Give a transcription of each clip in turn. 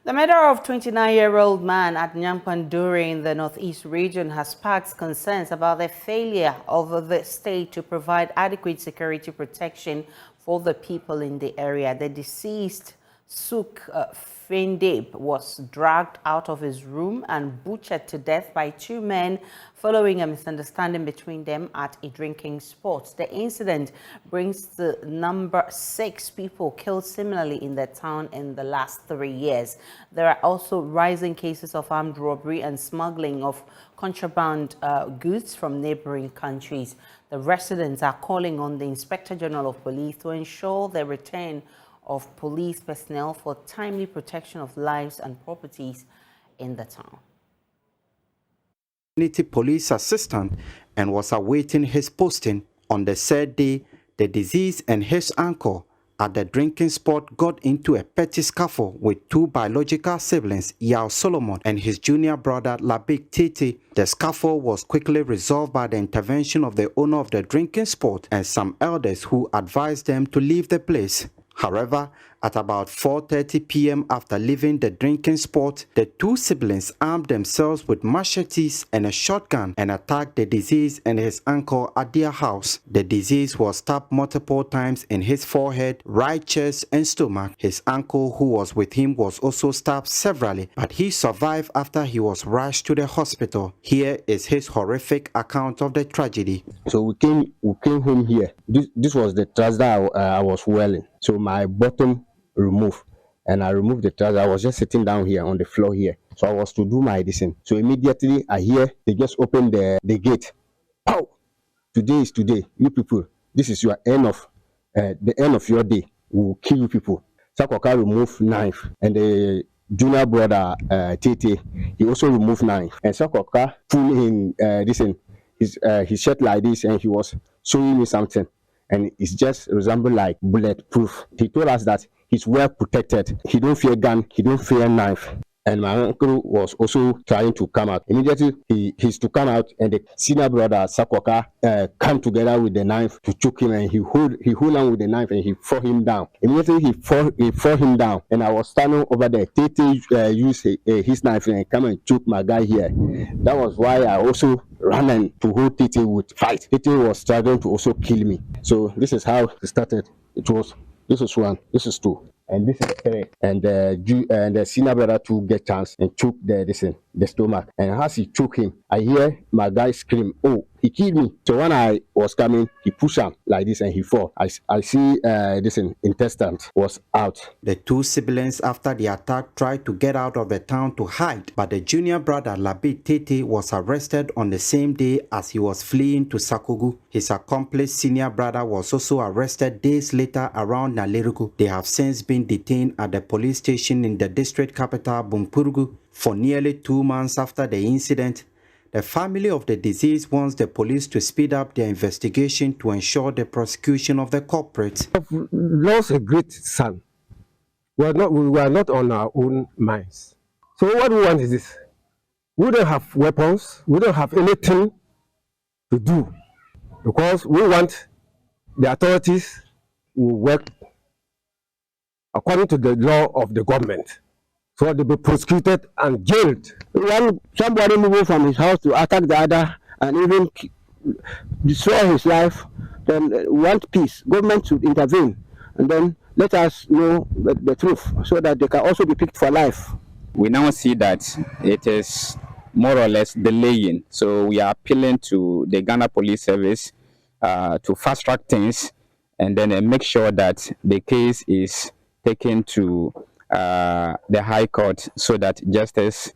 The murder of 29-year-old man at Nakpanduri in the northeast region has sparked concerns about the failure of the state to provide adequate security protection for the people in the area. The deceased Suk Fendeb was dragged out of his room and butchered to death by two men following a misunderstanding between them at a drinking spot. The incident brings the number 6 people killed similarly in the town in the last 3 years. There are also rising cases of armed robbery and smuggling of contraband goods from neighboring countries. The residents are calling on the Inspector General of Police to ensure the return of police personnel for timely protection of lives and properties in the town. Community police assistant and was awaiting his posting. On the third day, the deceased and his uncle at the drinking spot got into a petty scuffle with two biological siblings, Yao Solomon and his junior brother Labik Tete. The scuffle was quickly resolved by the intervention of the owner of the drinking spot and some elders who advised them to leave the place. However, at about 4:30 p.m. after leaving the drinking spot, the two siblings armed themselves with machetes and a shotgun and attacked the deceased and his uncle at their house. The deceased was stabbed multiple times in his forehead, right chest and stomach. His uncle who was with him was also stabbed severally, but he survived after he was rushed to the hospital. Here is his horrific account of the tragedy. So we came home here. This was the trouser I was wearing. So my bottom removed, and I removed the trouser. I was just sitting down here on the floor here. So I was to do my medicine. So immediately I hear they just opened the gate. Pow! Today is today. You people, this is your end of the end of your day. We will kill you people. Sakoka removed knife, and the junior brother Tete, he also removed knife. And Sakoka pulled in his shirt like this, and he was showing me something. And it's just resemble like bulletproof. He told us that he's well protected. He don't fear gun, he don't fear knife. And my uncle was also trying to come out. Immediately, he's to come out, and the senior brother Sakoka come together with the knife to choke him, and he hold on with the knife and he fought him down. Immediately, he fought him down, and I was standing over there. Tete used his knife and come and choke my guy here. That was why I also ran in to hold Tete with fight. Tete was struggling to also kill me. So this is how it started. This is 1, this is 2. And this is 3, and the senior brother to get chance and choke the stomach. And as he choke him, I hear my guy scream, "Oh, he killed me!" So when I was coming, he pushed him like this and he fall. I see intestine was out. The two siblings after the attack tried to get out of the town to hide, but the junior brother Labit Tete was arrested on the same day as he was fleeing to Sakogu. His accomplice senior brother was also arrested days later around Nalerugu. They have since been detained at the police station in the district capital Bumpurgu for nearly 2 months after the incident. The family of the deceased wants the police to speed up their investigation to ensure the prosecution of the culprits. We've lost a great son. We were not on our own minds. So what we want is this. We don't have weapons. We don't have anything to do, because we want the authorities to work according to the law of the government, so they be prosecuted and jailed. When somebody moving from his house to attack the other and even destroy his life, then want peace. Government should intervene and then let us know the truth, so that they can also be picked for life. We now see that it is more or less delaying. So we are appealing to the Ghana Police Service to fast track things and then make sure that the case is taken to the High Court so that justice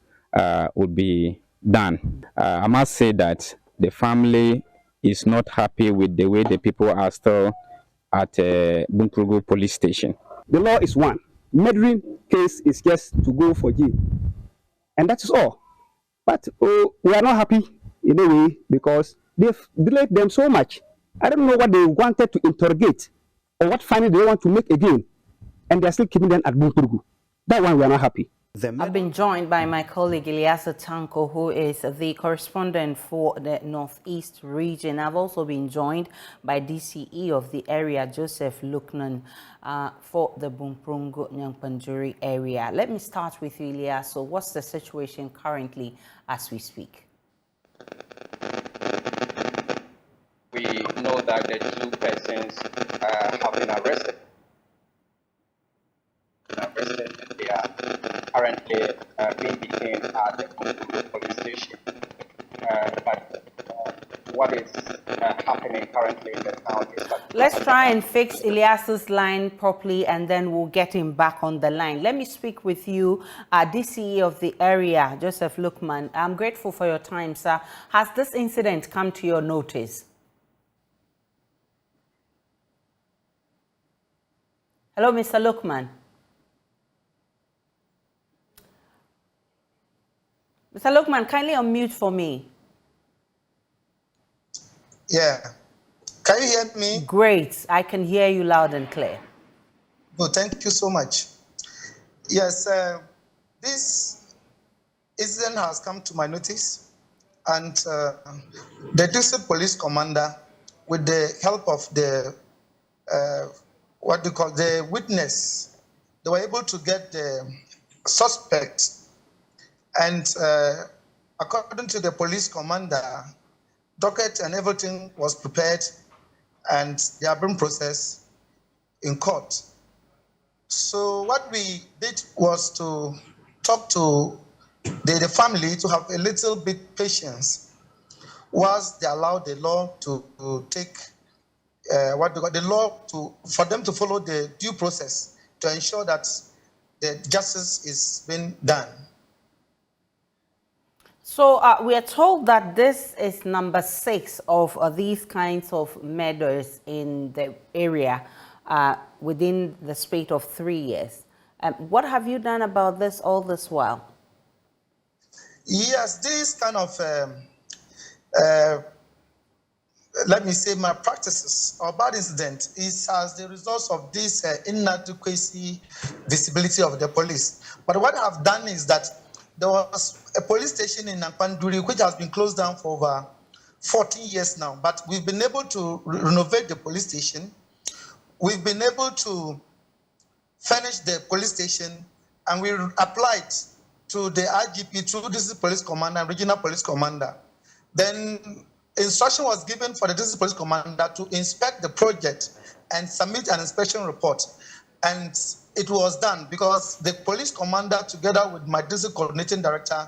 would be done. I must say that the family is not happy with the way the people are still at Bumpurgu police station. The law is one. Murdering case is just to go for jail. And that is all. But we are not happy in a way because they've delayed them so much. I don't know what they wanted to interrogate or what finding they want to make again. And they're still keeping them at Bumpurgu. That one we are not happy. I've been joined by my colleague Ilyasa Tanko, who is the correspondent for the Northeast region. I've also been joined by DCE of the area, Joseph Lukman, for the Bumprungu Nakpanduri area. Let me start with you, Ilyasa. What's the situation currently as we speak? We know that the two persons have been arrested. They are currently being detained at the Kumasi police station. What is happening currently in the town is that... Let's try and fix Ilyasa's line properly, and then we'll get him back on the line. Let me speak with you, DCE of the area, Joseph Lukman. I'm grateful for your time, sir. Has this incident come to your notice? Hello, Mr. Lukman. Mr. Lukman, kindly unmute for me. Yeah. Can you hear me? Great. I can hear you loud and clear. Good. Thank you so much. Yes, this incident has come to my notice, and the district police commander, with the help of the the witness, they were able to get the suspect. And according to the police commander, docket and everything was prepared, and they are being processed in court. So what we did was to talk to the family to have a little bit patience whilst they allow the law to take for them to follow the due process to ensure that the justice is being done. So we are told that this is number 6 of these kinds of murders in the area within the space of 3 years. What have you done about this all this while? Yes, this kind of, let me say, malpractices or bad incident is as the result of this inadequacy visibility of the police. But what I've done is that there was a police station in Nakpanduri which has been closed down for over 14 years now, but we've been able to renovate the police station. We've been able to furnish the police station, and we applied to the IGP through district police commander and regional police commander. Then instruction was given for the district police commander to inspect the project and submit an inspection report. And it was done because the police commander, together with my district coordinating director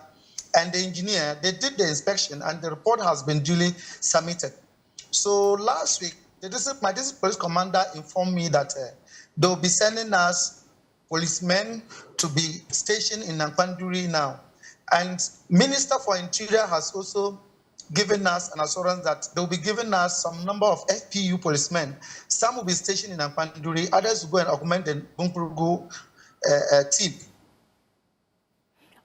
and the engineer, they did the inspection, and the report has been duly submitted. So last week, my district police commander informed me that they'll be sending us policemen to be stationed in Nakpanduri now. And Minister for Interior has also given us an assurance that they'll be giving us some number of FPU policemen. Some will be stationed in Nakpanduri, others will go and augment the Bumprungu team.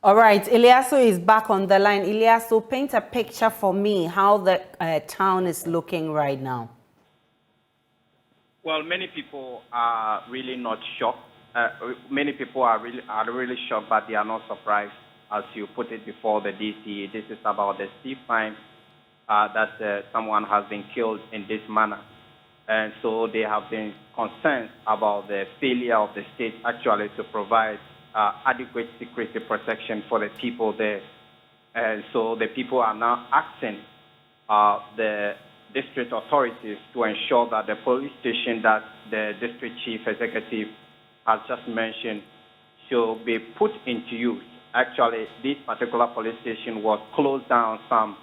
All right, Ilyasu is back on the line. Ilyasu, paint a picture for me how the town is looking right now. Well, many people are really not shocked. Many people are really shocked, but they are not surprised. As you put it before the DCE, this is about the steep time that someone has been killed in this manner. And so they have been concerned about the failure of the state actually to provide adequate security protection for the people there. And so the people are now asking the district authorities to ensure that the police station that the district chief executive has just mentioned should be put into use. Actually, this particular police station was closed down some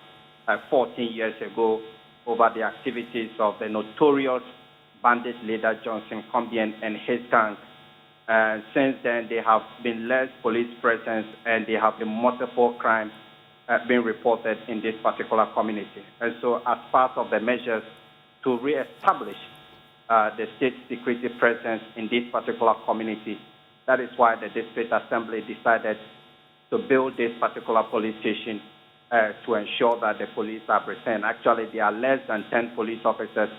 14 years ago over the activities of the notorious bandit leader Johnson Combien and his gang. Since then, there have been less police presence, and there have been multiple crimes being reported in this particular community. And so as part of the measures to re-establish the state security presence in this particular community, that is why the district assembly decided to build this particular police station to ensure that the police are present. Actually, there are less than 10 police officers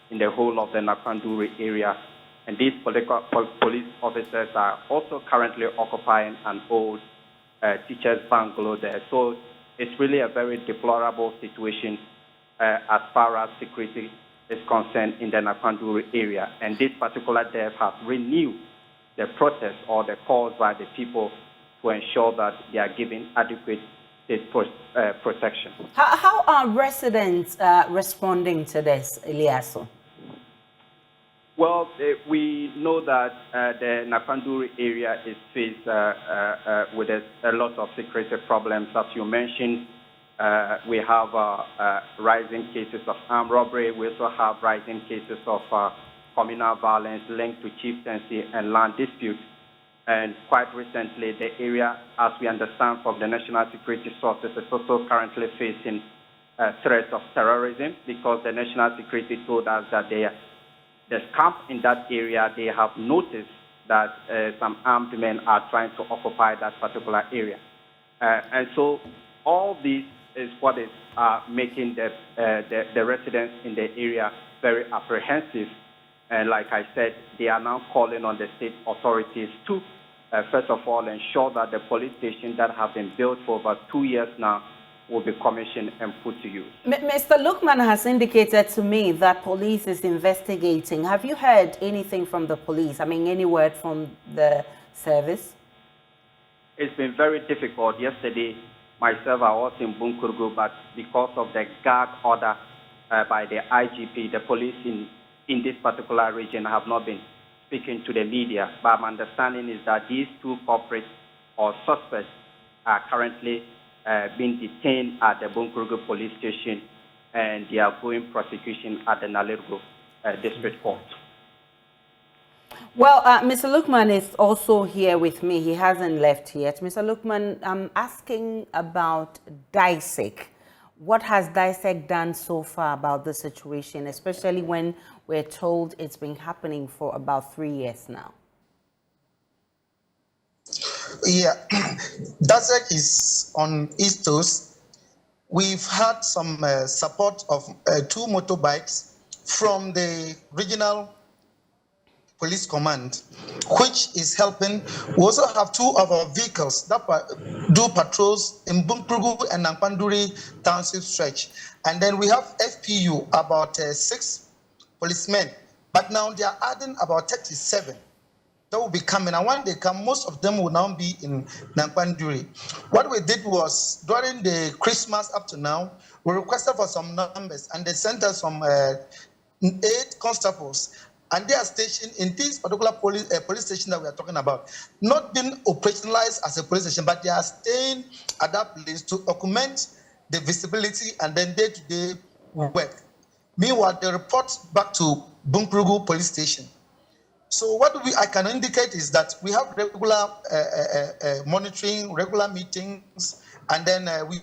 in the whole of the Nakpanduri area. And these police officers are also currently occupying an old teachers' bungalow there. So it's really a very deplorable situation as far as security is concerned in the Nakpanduri area. And this particular death has renewed the protest or the calls by the people to ensure that they are given adequate state protection. How are residents responding to this, Eliasu? Well, we know that the Nakpanduri area is faced with a lot of security problems. As you mentioned, we have rising cases of armed robbery. We also have rising cases of communal violence linked to chieftaincy and land disputes. And quite recently, the area, as we understand from the national security sources, is also currently facing threats of terrorism, because the national security told us that the camp in that area, they have noticed that some armed men are trying to occupy that particular area. And so all this is what is making the residents in the area very apprehensive. And like I said, they are now calling on the state authorities to, first of all, ensure that the police stations that have been built for over 2 years now will be commissioned and put to use. Mr. Lukman has indicated to me that police is investigating. Have you heard anything from the police? I mean, any word from the service? It's been very difficult. Yesterday, myself, I was in Bunkurgu, but because of the gag order by the IGP, the police in this particular region have not been speaking to the media. But my understanding is that these two culprits or suspects are currently being detained at the Bunkurgu police station, and they are going prosecution at the Nalirgo district court. Well, Mr. Lukman is also here with me. He hasn't left yet. Mr. Lukman, I'm asking about DISEC. What has DISEC done so far about the situation, especially when we're told it's been happening for about 3 years now? Yeah, DISEC is on East Coast. We've had some support of 2 motorbikes from the regional police command, which is helping. We also have 2 of our vehicles that do patrols in Bunkurgu and Nakpanduri township stretch. And then we have FPU, about 6 policemen. But now they are adding about 37. That will be coming. And when they come, most of them will now be in Nakpanduri. What we did was, during the Christmas up to now, we requested for some numbers, and they sent us some 8 constables. And they are stationed in this particular police station that we are talking about. Not being operationalized as a police station, but they are staying at that place to augment the visibility and then day-to-day work. Meanwhile, they report back to Bunkurgu police station. So what I can indicate is that we have regular monitoring, regular meetings, and then we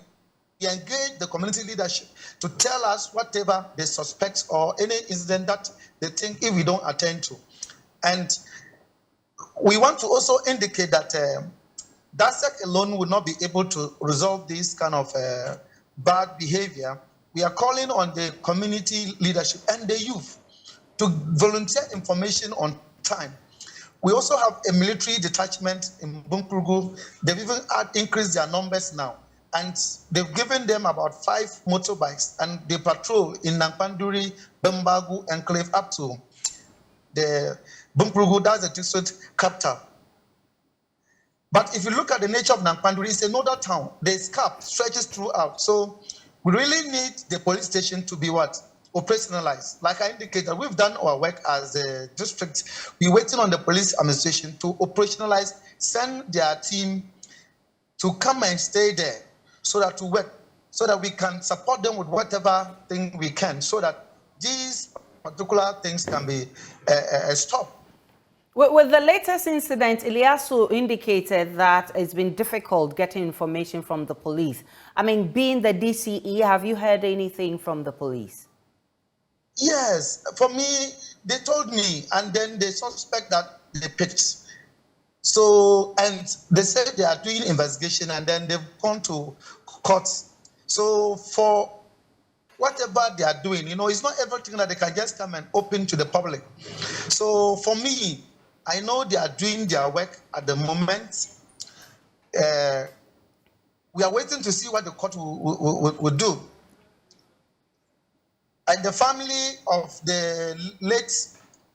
engage the community leadership to tell us whatever they suspect or any incident that they think if we don't attend to. And we want to also indicate that DISEC alone will not be able to resolve this kind of bad behavior. We are calling on the community leadership and the youth to volunteer information on time. We also have a military detachment in Bunkurgu. They've even increased their numbers now. And they've given them about 5 motorbikes, and they patrol in Nakpanduri, Bembagu, enclave up to the Bunkurgu, that's the district capital. But if you look at the nature of Nakpanduri, it's another town. The scarp stretches throughout. So we really need the police station to be what? Operationalized. Like I indicated, we've done our work as a district. We're waiting on the police administration to operationalize, send their team to come and stay there so that to work, so that we can support them with whatever thing we can, so that these particular things can be stopped. With the latest incident, Eliasu indicated that it's been difficult getting information from the police. I mean, being the DCE, have you heard anything from the police? Yes, for me, they told me, and then they suspect that they picked. So, and they said they are doing investigation, and then they've gone to court. So for whatever they are doing, you know, it's not everything that they can just come and open to the public. So for me, I know they are doing their work at the moment. We are waiting to see what the court will do. And the family of the late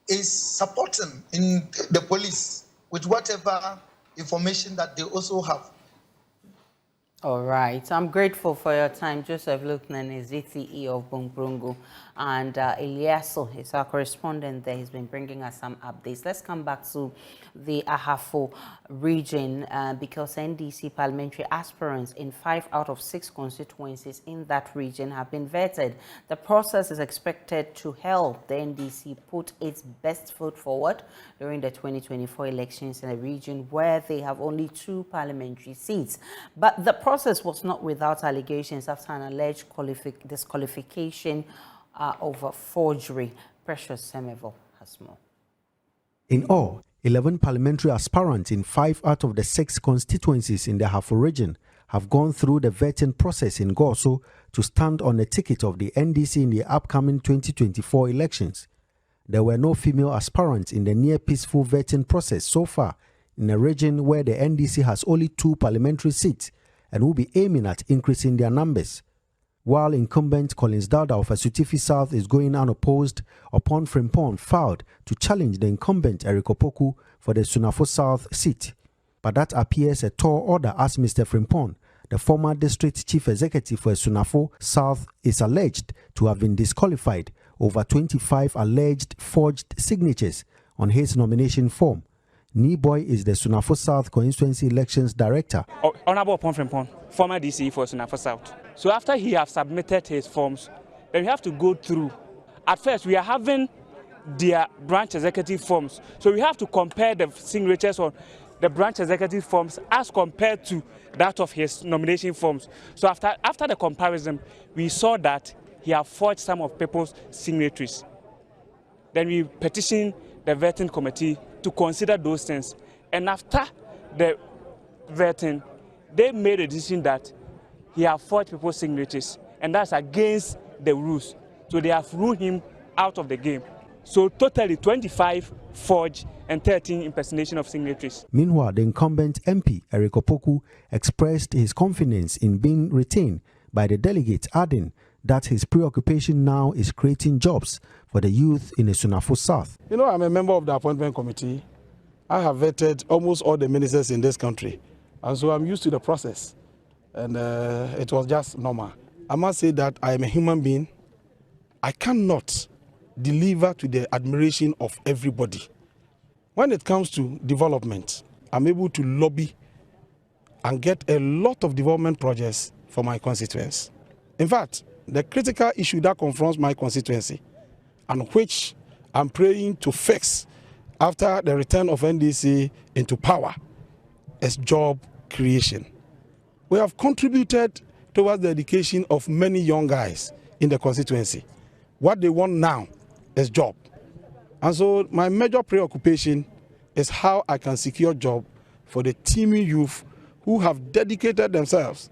is supporting in the police with whatever information that they also have. All right. I'm grateful for your time. Joseph Lukman is DTE of Bumbrungu, and Eliaso is our correspondent there. He's been bringing us some updates. Let's come back to the Ahafo region because NDC parliamentary aspirants in 5 out of 6 constituencies in that region have been vetted. The process is expected to help the NDC put its best foot forward during the 2024 elections in a region where they have only 2 parliamentary seats. But the process was not without allegations after an alleged disqualification over forgery. Precious Semevo has more. In all, 11 parliamentary aspirants in 5 out of the 6 constituencies in the Ahafo region have gone through the vetting process in Goso to stand on the ticket of the NDC in the upcoming 2024 elections. There were no female aspirants in the near peaceful vetting process so far in a region where the NDC has only 2 parliamentary seats and will be aiming at increasing their numbers. While incumbent Collins Dada of Asutifi South is going unopposed upon Frimpong filed to challenge the incumbent Eric Opoku for the Sunafo South seat. But that appears a tall order as Mr. Frimpong, the former district chief executive for Sunafo South, is alleged to have been disqualified over 25 alleged forged signatures on his nomination form. Niboy is the Sunafo South Constituency Elections Director. Honorable Frimpong, former DC for Sunafo South. So after he has submitted his forms, then we have to go through. At first, we are having their branch executive forms. So we have to compare the signatures on the branch executive forms as compared to that of his nomination forms. So after the comparison, we saw that he had forged some of people's signatories. Then we petitioned the vetting committee to consider those things. And after the vetting, they made a decision that he has forged people's signatures, and that's against the rules. So they have ruled him out of the game. So totally 25 forged and 13 impersonation of signatures. Meanwhile, the incumbent MP, Eric Opoku, expressed his confidence in being retained by the delegate, adding that his preoccupation now is creating jobs for the youth in the Sunafo South. You know, I'm a member of the appointment committee. I have vetted almost all the ministers in this country, and so I'm used to the process. And it was just normal. I must say that I am a human being. I cannot deliver to the admiration of everybody. When it comes to development, I'm able to lobby and get a lot of development projects for my constituents. In fact, the critical issue that confronts my constituency and which I'm praying to fix after the return of NDC into power is job creation. We have contributed towards the education of many young guys in the constituency. What they want now is job. And so my major preoccupation is how I can secure job for the teeming youth who have dedicated themselves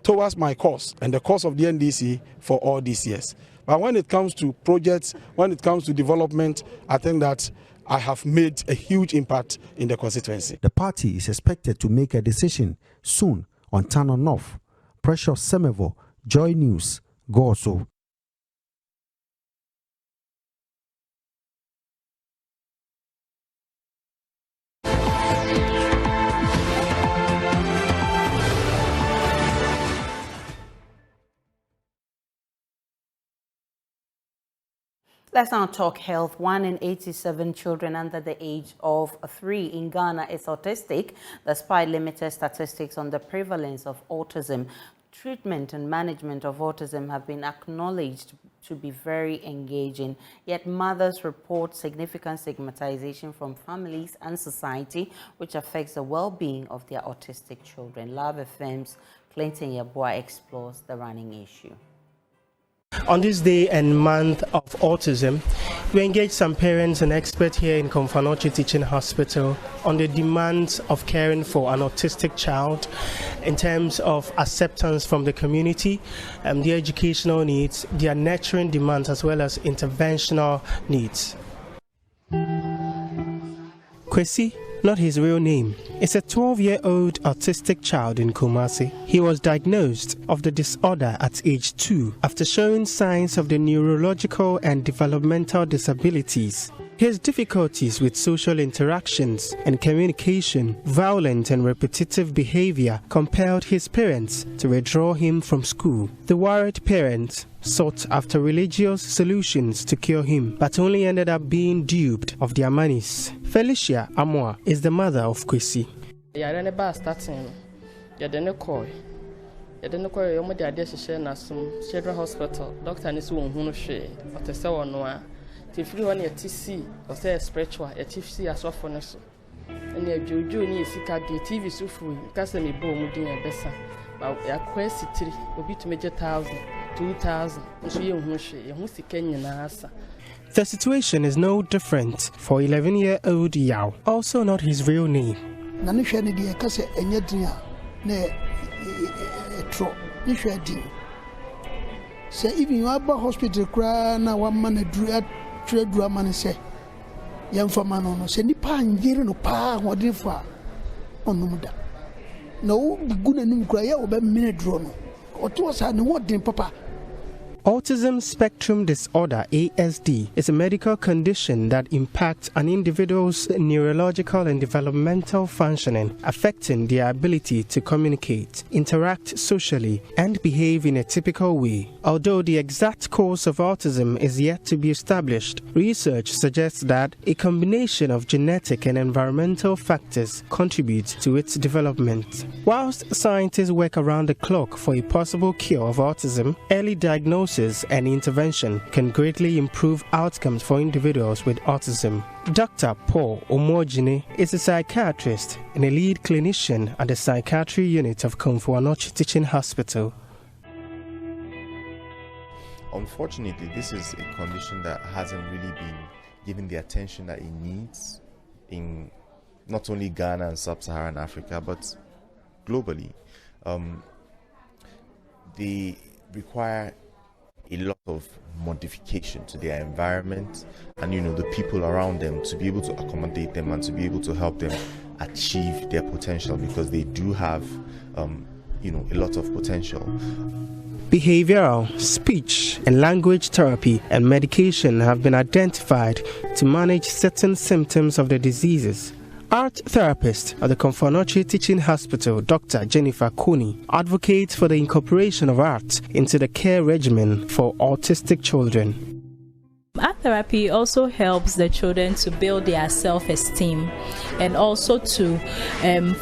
towards my cause and the cause of the NDC for all these years. But when it comes to projects, when it comes to development, I think that I have made a huge impact in the constituency. The party is expected to make a decision soon on turn on off. Precious Semevo, Joy News, Goso. Let's now talk health. 1 in 87 children under the age of 3 in Ghana is autistic, despite limited statistics on the prevalence of autism. Treatment and management of autism have been acknowledged to be very engaging, yet mothers report significant stigmatization from families and society, which affects the well-being of their autistic children. Love FM's Clinton Yeboah explores the running issue. On this day and month of autism, we engage some parents and experts here in Komfanoche Teaching Hospital on the demands of caring for an autistic child in terms of acceptance from the community, their educational needs, their nurturing demands, as well as interventional needs. Kwesi not his real name, is a 12-year-old autistic child in Kumasi. He was diagnosed of the disorder at age 2 after showing signs of the neurological and developmental disabilities. His difficulties with social interactions and communication, violent and repetitive behavior compelled his parents to withdraw him from school. The worried parents sought after religious solutions to cure him, but only ended up being duped of their monies. Felicia Amoa is the mother of Kwesi. If you want a TC or say spiritual, a TC as often as and a Jojo near Sika, the TV so free, Cassamy Boom doing a better. But a quest city will be to major 1,000, 2,000, and so you who's the Kenyan answer. The situation is no different for 11-year-old Yao, also not his real name. Nanushani, the Cassa and Yadria, ne tro, Nisha. Say, even you have a hospital cry now, 1 man a dread. Trade man say, young for man on say, Nipan, year no pa, what if on Numuda. No, good and cry over a minute drone. Or to us, I know what did Papa. Autism spectrum disorder (ASD) is a medical condition that impacts an individual's neurological and developmental functioning, affecting their ability to communicate, interact socially, and behave in a typical way. Although the exact cause of autism is yet to be established, research suggests that a combination of genetic and environmental factors contributes to its development. Whilst scientists work around the clock for a possible cure of autism, early diagnosis and intervention can greatly improve outcomes for individuals with autism. Dr. Paul Omojine is a psychiatrist and a lead clinician at the psychiatry unit of Kumasi Teaching Hospital. Unfortunately, this is a condition that hasn't really been given the attention that it needs in not only Ghana and sub-Saharan Africa, but globally. They require a lot of modification to their environment and the people around them to be able to accommodate them and to be able to help them achieve their potential, because they do have a lot of potential. Behavioral, speech and language therapy and medication have been identified to manage certain symptoms of the diseases. Art therapist at the Kumasi Teaching Hospital, Dr. Jennifer Kuni, advocates for the incorporation of art into the care regimen for autistic children. Art therapy also helps the children to build their self-esteem, and also to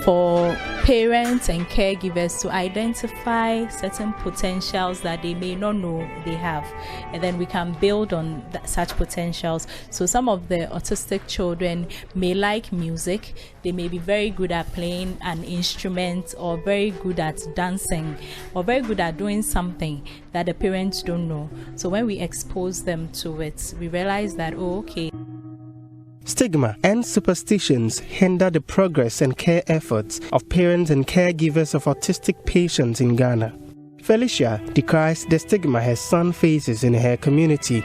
for parents and caregivers to identify certain potentials that they may not know they have, and then we can build on such potentials. So some of the autistic children may like music, they may be very good at playing an instrument, or very good at dancing, or very good at doing something that the parents don't know. So when we expose them to it, we realize that, oh, okay. Stigma and superstitions hinder the progress and care efforts of parents and caregivers of autistic patients in Ghana. Felicia decries the stigma her son faces in her community.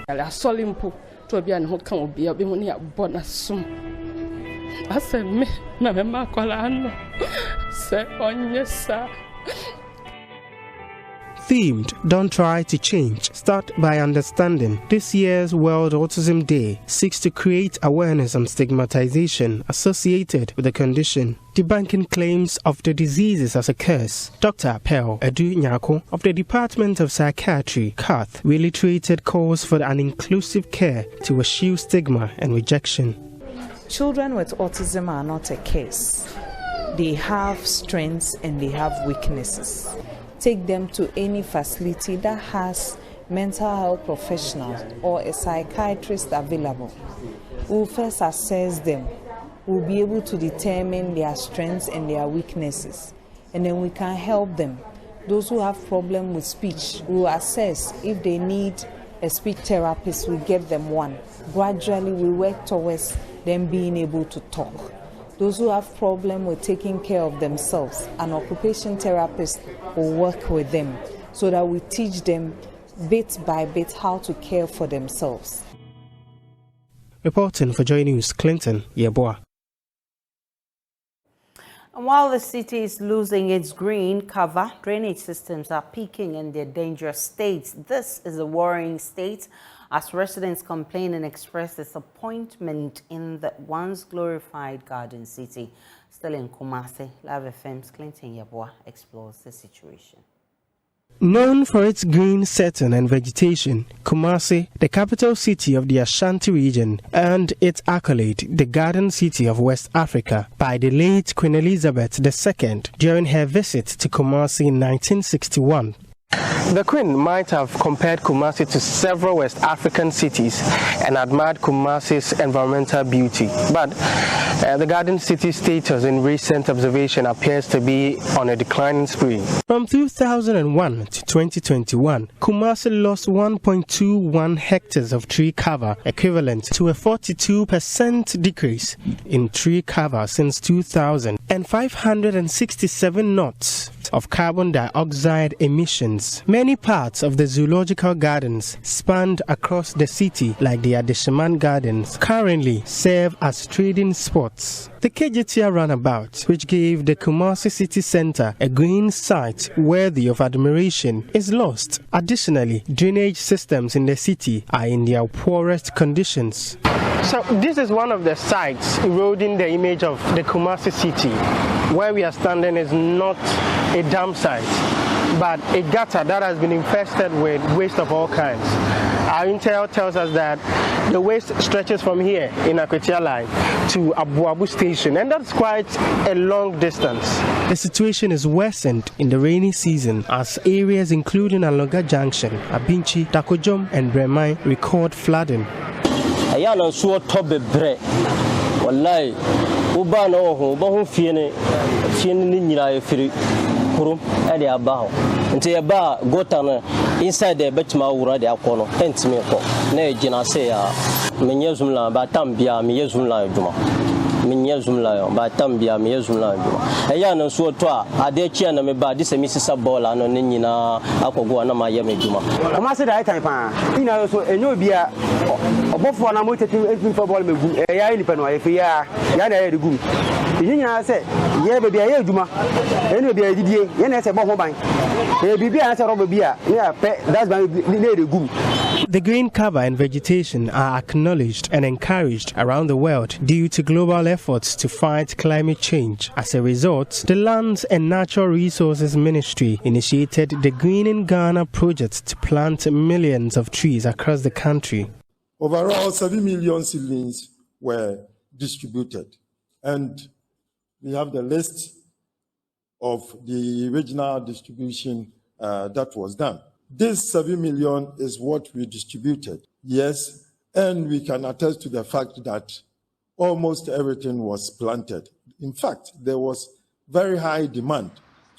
Themed Don't Try to Change, Start by Understanding, this year's World Autism Day seeks to create awareness on stigmatization associated with the condition, debunking claims of the diseases as a curse. Dr. Pearl Edu Nyako of the Department of Psychiatry, CATH, reiterated calls for an inclusive care to eschew stigma and rejection. Children with autism are not a curse. They have strengths and they have weaknesses. Take them to any facility that has mental health professionals or a psychiatrist available. We'll first assess them. We'll be able to determine their strengths and their weaknesses, and then we can help them. Those who have problem with speech, we'll assess if they need a speech therapist, we get them one. Gradually we work towards them being able to talk. Those who have problem with taking care of themselves, an occupation therapist will work with them so that we teach them bit by bit how to care for themselves. Reporting for JoyNews, Clinton Yeboah. And while the city is losing its green cover, drainage systems are peaking in their dangerous states. This is a worrying state as residents complain and express disappointment in the once glorified garden city. Still in Kumasi, Live FM's Clinton Yabua explores the situation. Known for its green setting and vegetation, Kumasi, the capital city of the Ashanti region, earned its accolade, the Garden City of West Africa, by the late Queen Elizabeth II during her visit to Kumasi in 1961. The Queen might have compared Kumasi to several West African cities and admired Kumasi's environmental beauty, but the Garden City status in recent observation appears to be on a declining spree. From 2001 to 2021, Kumasi lost 1.21 hectares of tree cover, equivalent to a 42% decrease in tree cover since 2000, and 567 knots of carbon dioxide emissions. Many parts of the zoological gardens spanned across the city, like the Adesheman Gardens, currently serve as trading spots. The Kejetia roundabout, which gave the Kumasi city center a green site worthy of admiration, is lost. Additionally, drainage systems in the city are in their poorest conditions. So this is one of the sites eroding the image of the Kumasi city. Where we are standing is not a dam site, but a gutter that has been infested with waste of all kinds. Our intel tells us that the waste stretches from here in Akwetia line to Abu station, and that's quite a long distance. The situation is worsened in the rainy season as areas including Alonga Junction, Abinchi, Takojom and Bremai record flooding. Ayana suo tobe bre wallahi uba no ho ba ho fiene ni nyira efiri kurum e de aba ho nti e ba gota no inside the betima wura de akono entimi ko na ejina se ya menyezum la ba tambia meyezum la aduma menyezum la ba tambia meyezum la aduma ayana suo to a ade chia na me ba de semisisa bola no ne nyina akogo na ma ye meduma kuma se da time pa ina so enyo bia obofo na mo tete enfin football megu ya ni pano ayefi ya na ya regum yinya se ye be bia ye aduma ene bia didie ye na se bo ho ban e bibia na se robo bia na pe that's ban ni regum. The green cover and vegetation are acknowledged and encouraged around the world due to global efforts to fight climate change. As a result, the Lands and Natural Resources Ministry initiated the Green in Ghana project to plant millions of trees across the country. Overall, 7 million seedlings were distributed, and we have the list of the original distribution that was done. This 7 million is what we distributed, yes, and we can attest to the fact that almost everything was planted. In fact, there was very high demand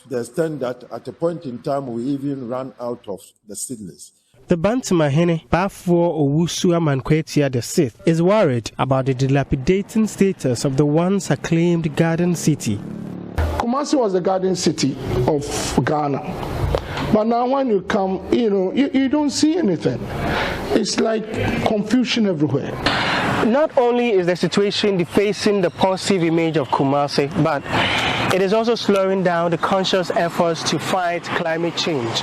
to the extent that at a point in time we even ran out of the seedlings. The Bantamahene Bafo Owusu Amankwetia VI is worried about the dilapidating status of the once acclaimed garden city. Kumasi was the garden city of Ghana. But now when you come, you don't see anything. It's like confusion everywhere. Not only is the situation defacing the positive image of Kumasi, but it is also slowing down the conscious efforts to fight climate change.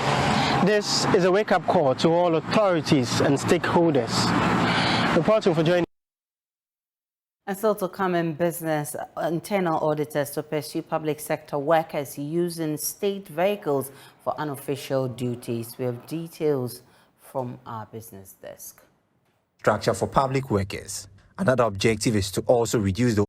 This is a wake-up call to all authorities and stakeholders. Reporting for JoyNews. And still to come in business, internal auditors to pursue public sector workers using state vehicles for unofficial duties. We have details from our business desk. Structure for public workers. Another objective is to also reduce the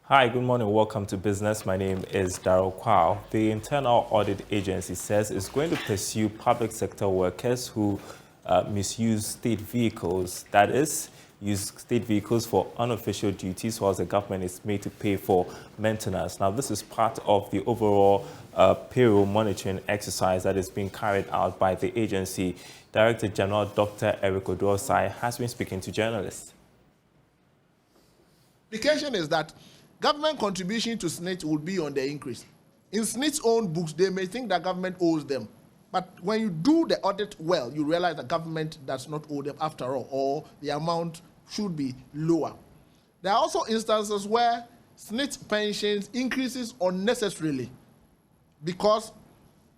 Hi, good morning. Welcome to Business. My name is Darryl Kwao. The Internal Audit Agency says it's going to pursue public sector workers who misuse state vehicles. That is, use state vehicles for unofficial duties whilst the government is made to pay for maintenance. Now, this is part of the overall payroll monitoring exercise that is being carried out by the agency. Director General Dr. Eric Odosai has been speaking to journalists. implication is that government contribution to SNIT will be on the increase. In SNIT's own books, they may think that government owes them. But when you do the audit well, you realize the government does not owe them after all, or the amount should be lower. There are also instances where SNIT pensions increases unnecessarily because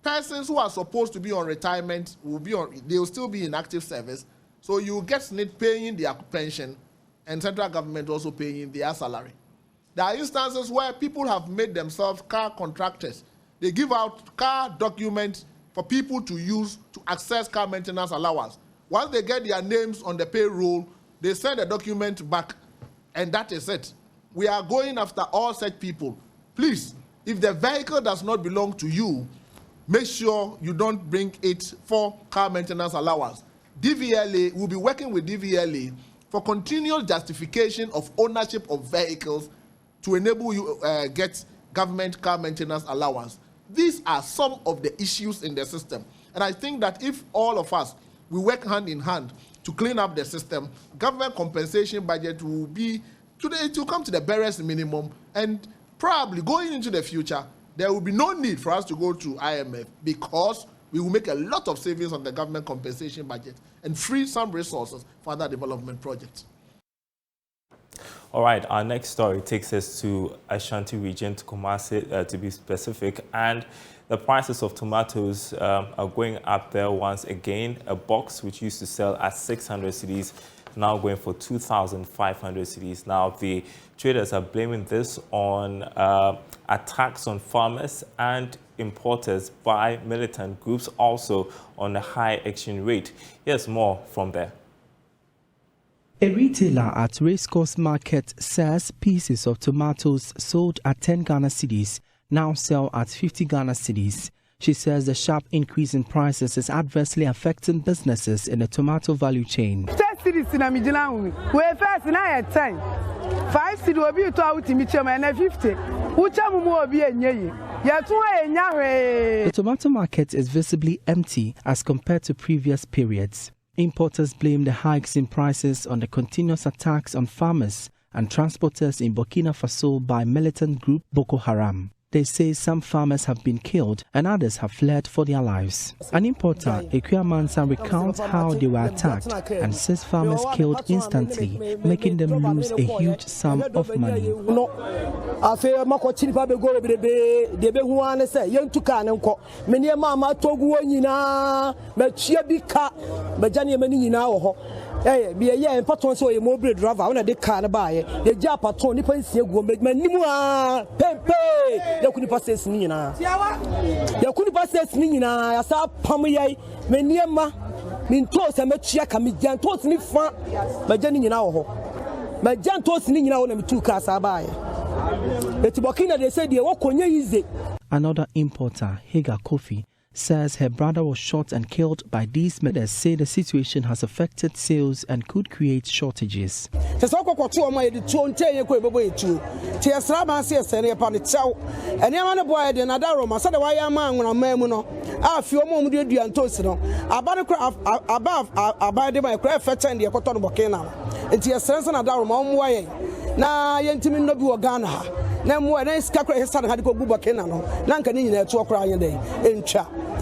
persons who are supposed to be on retirement they will still be in active service. So you get SNIT paying their pension and central government also paying their salary. There are instances where people have made themselves car contractors. They give out car documents for people to use to access car maintenance allowance. Once they get their names on the payroll, they send the document back, and that is it. We are going after all such people. Please, if the vehicle does not belong to you, make sure you don't bring it for car maintenance allowance. DVLA will be working with DVLA for continual justification of ownership of vehicles to enable you get government car maintenance allowance. These are some of the issues in the system. And I think that if all of us, we work hand in hand to clean up the system, government compensation budget will be, it will come to the barest minimum, and probably going into the future, there will be no need for us to go to IMF because we will make a lot of savings on the government compensation budget and free some resources for other development projects. All right, our next story takes us to Ashanti region, to Kumasi, to be specific, and the prices of tomatoes are going up there once again. A box which used to sell at 600 cedis now going for 2,500 cedis. Now, the traders are blaming this on attacks on farmers and importers by militant groups, also on a high exchange rate. Here's more from there. A retailer at Racecourse Market says pieces of tomatoes sold at 10 Ghana cedis now sell at 50 Ghana cedis. She says the sharp increase in prices is adversely affecting businesses in the tomato value chain. 10 cedis in Amidjilan, we first now at 10. 5 cedis will be to out in Micham and 50. Uchamu will be a nye. The tomato market is visibly empty as compared to previous periods. Importers blame the hikes in prices on the continuous attacks on farmers and transporters in Burkina Faso by militant group Boko Haram. They say some farmers have been killed and others have fled for their lives. An importer, Ekua Mansa, recounts how they were attacked and says farmers killed instantly, making them lose a huge sum of money. Hey, be a year and patron so a mobile driver on a de car by a jap patron, depends on Nimua, Pepe, you couldn't pass Nina. You couldn't pass Nina, I saw Pamia, Meniama, Mintos and Machiaka, Mijan toast me front, but Jenny in our home. My Jan toast Nina on them 2 cars I buy. The Tibokina, they said, you walk on easy. Another importer, Hagar Kofi, says her brother was shot and killed by these men. Say the situation has affected sales and could create shortages. There's no quarter my the 2 and 10 year two. Tears Rama says, and upon the chow. And Yamana boy, the Nadaro, I said, why am I on a memono? I feel more do and tosino. Above, I buy my craft fetch and the cotton volcano. And Tears Nadaro, my way. Now, Yentimin no do a Ghana.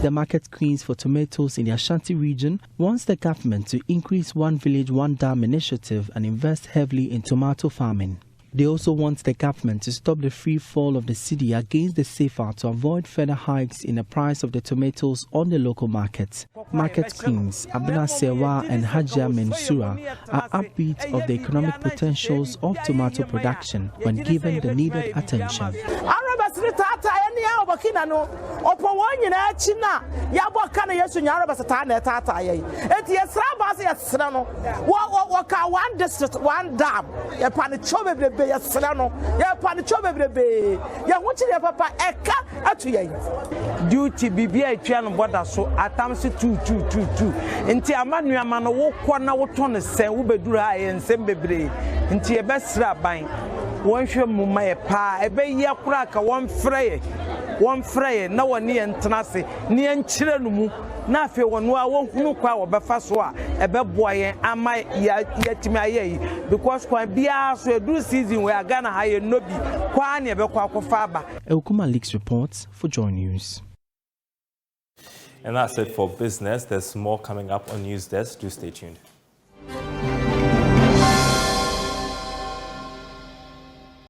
The market queens for tomatoes in the Ashanti region wants the government to increase One Village, One Dam initiative and invest heavily in tomato farming. They also want the government to stop the free fall of the cedi against the CFA to avoid further hikes in the price of the tomatoes on the local market. Market queens Abna Sewa and Hajia Mensura are upbeat of the economic potentials of tomato production when given the needed attention. One dam. Duty BBA Piano border so atamsi 2 nti amanu amano wo kwa na wo ton se wo bedura en sembebre nti e besra ban wonhwe muma e pa e be yi akura ka won freye na woni entena se ne enkyire no mu na afi wono a wohunu kwa obefa so a ebeboa yen ama yatimi aye because kwan bia so edu season we aga na haye no bi kwa na ebekwa akofa aba. Elkuma Leaks reports for JoyNews. And that's it for business. There's more coming up on News Desk. Do stay tuned.